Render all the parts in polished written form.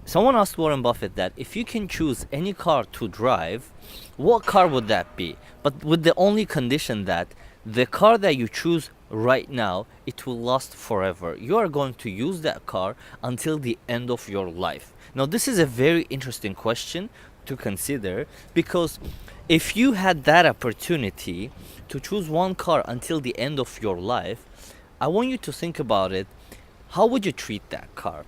Someone asked Warren Buffett that if you can choose any car to drive, what car would that be? But with the only condition that the car that you choose right now, it will last forever. You are going to use that car until the end of your life. Now, this is a very interesting question to consider, because if you had that opportunity to choose one car until the end of your life, I want you to think about it. How would you treat that car?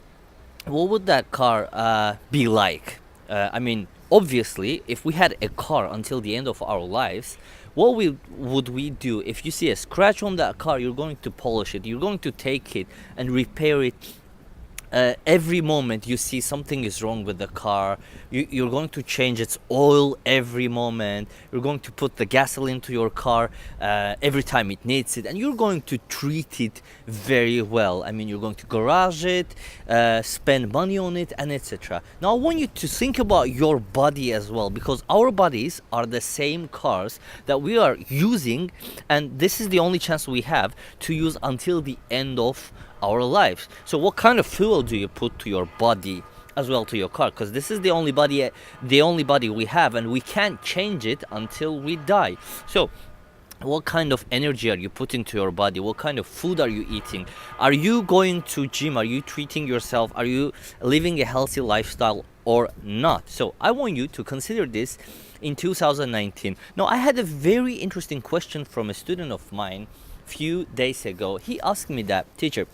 What would that car be like? I mean, obviously, if we had a car until the end of our lives, what would we do? If you see a scratch on that car, you're going to polish it. You're going to take it and repair it. Every moment you see something is wrong with the car, you're going to change its oil every moment. You're going to put the gasoline to your car every time it needs it, and you're going to treat it very well. I mean, you're going to garage it, spend money on it, and etc. Now, I want you to think about your body as well, because our bodies are the same cars that we are using, and this is the only chance we have to use until the end of our lives. So what kind of fuel do you put to your body as well, to your car? Because this is the only body we have, and we can't change it until we die. So what kind of energy are you putting to your body? What kind of food are you eating? Are you going to gym? Are you treating yourself? Are you living a healthy lifestyle or not? So I want you to consider this in 2019. Now, I had a very interesting question from a student of mine few days ago. He asked me that, teacher,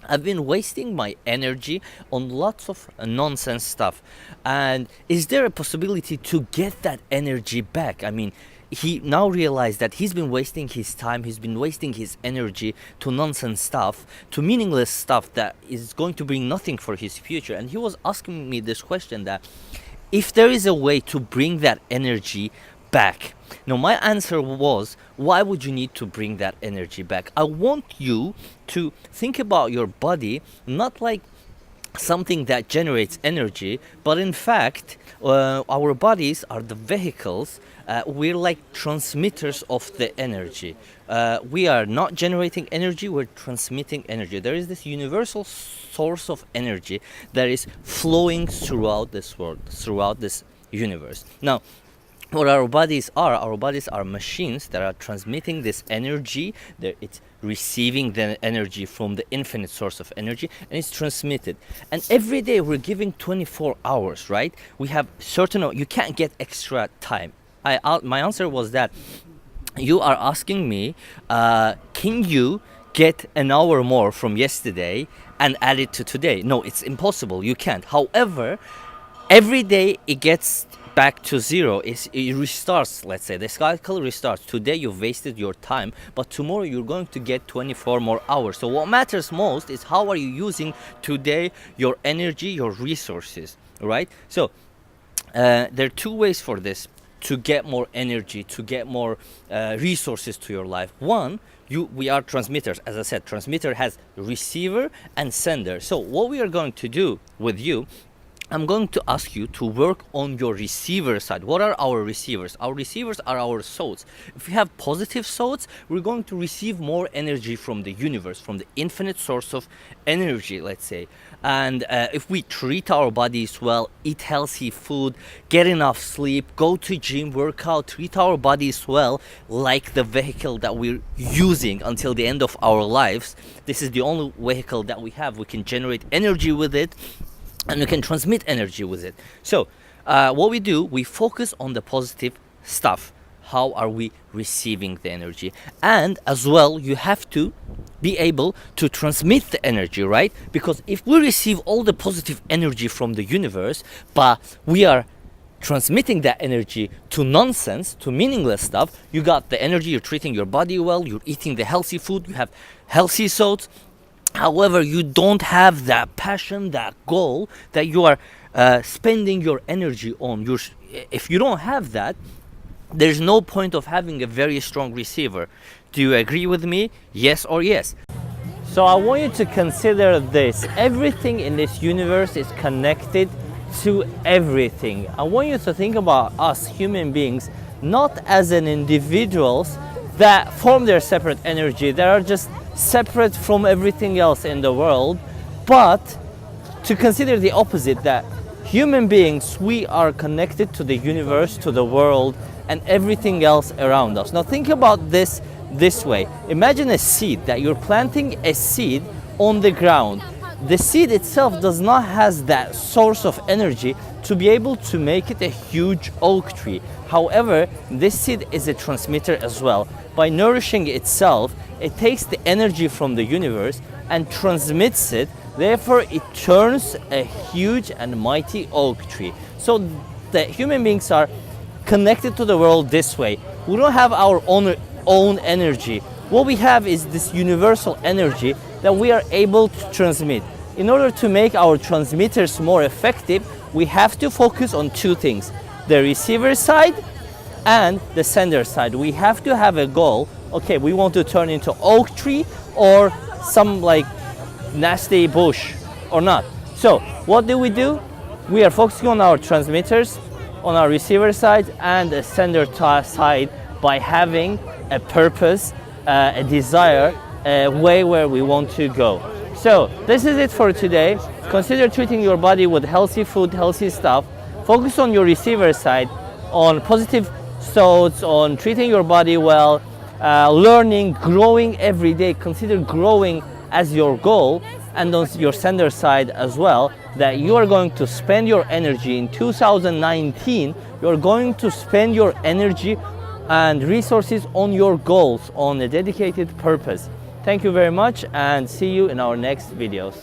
I've been wasting my energy on lots of nonsense stuff, and is there a possibility to get that energy back? I mean, he now realized that he's been wasting his time, he's been wasting his energy to nonsense stuff, to meaningless stuff that is going to bring nothing for his future. And he was asking me this question, that if there is a way to bring that energy back. Now, my answer was, why would you need to bring that energy back? I want you to think about your body not like something that generates energy, but in fact, our bodies are the vehicles. We're like transmitters of the energy. We are not generating energy, we're transmitting energy. There is this universal source of energy that is flowing throughout this world, throughout this universe. Now, what our bodies are machines that are transmitting this energy. It's receiving the energy from the infinite source of energy, and it's transmitted. And every day we're giving 24 hours, right? We have certain, you can't get extra time. My answer was that you are asking me, can you get an hour more from yesterday and add it to today? No, it's impossible. You can't. However, every day it gets back to zero. It restarts. Let's say the cycle restarts. Today you've wasted your time, but tomorrow you're going to get 24 more hours. So what matters most is how are you using today your energy, your resources, right? So there are two ways for this to get more energy, to get more resources to your life. One, we are transmitters. As I said, transmitter has receiver and sender. So what we are going to do with you, I'm going to ask you to work on your receiver side. What are our receivers? Our receivers are our thoughts. If we have positive thoughts, we're going to receive more energy from the universe, from the infinite source of energy, let's say. And if we treat our bodies well, eat healthy food, get enough sleep, go to gym, work out, treat our bodies well, like the vehicle that we're using until the end of our lives. This is the only vehicle that we have. We can generate energy with it, and we can transmit energy with it. So what we do, we focus on the positive stuff. How are we receiving the energy? And as well, you have to be able to transmit the energy, right? Because if we receive all the positive energy from the universe, but we are transmitting that energy to nonsense, to meaningless stuff, you got the energy, you're treating your body well, you're eating the healthy food, you have healthy thoughts. However, you don't have that passion, that goal that you are spending your energy on. If you don't have that, there's no point of having a very strong receiver. Do you agree with me? Yes or yes? So I want you to consider this. Everything in this universe is connected to everything. I want you to think about us human beings not as an individuals that form their separate energy, that are just separate from everything else in the world, but to consider the opposite, that human beings, we are connected to the universe, to the world, and everything else around us. Now think about this way. Imagine a seed, that you're planting a seed on the ground. The seed itself does not has that source of energy to be able to make it a huge oak tree. However, this seed is a transmitter as well. By nourishing itself, it takes the energy from the universe and transmits it. Therefore, it turns a huge and mighty oak tree. So the human beings are connected to the world this way. We don't have our own energy. What we have is this universal energy that we are able to transmit. In order to make our transmitters more effective, we have to focus on two things: the receiver side and the sender side. We have to have a goal. Okay, we want to turn into oak tree or some like nasty bush or not. So what do? We are focusing on our transmitters, on our receiver side and the sender side, by having a purpose, a desire, a way where we want to go. So this is it for today. Consider treating your body with healthy food, healthy stuff. Focus on your receiver side, on positive thoughts, on treating your body well, learning, growing every day. Consider growing as your goal, and on your sender side as well, that you are going to spend your energy in 2019. You're going to spend your energy and resources on your goals, on a dedicated purpose. Thank you very much, and see you in our next videos.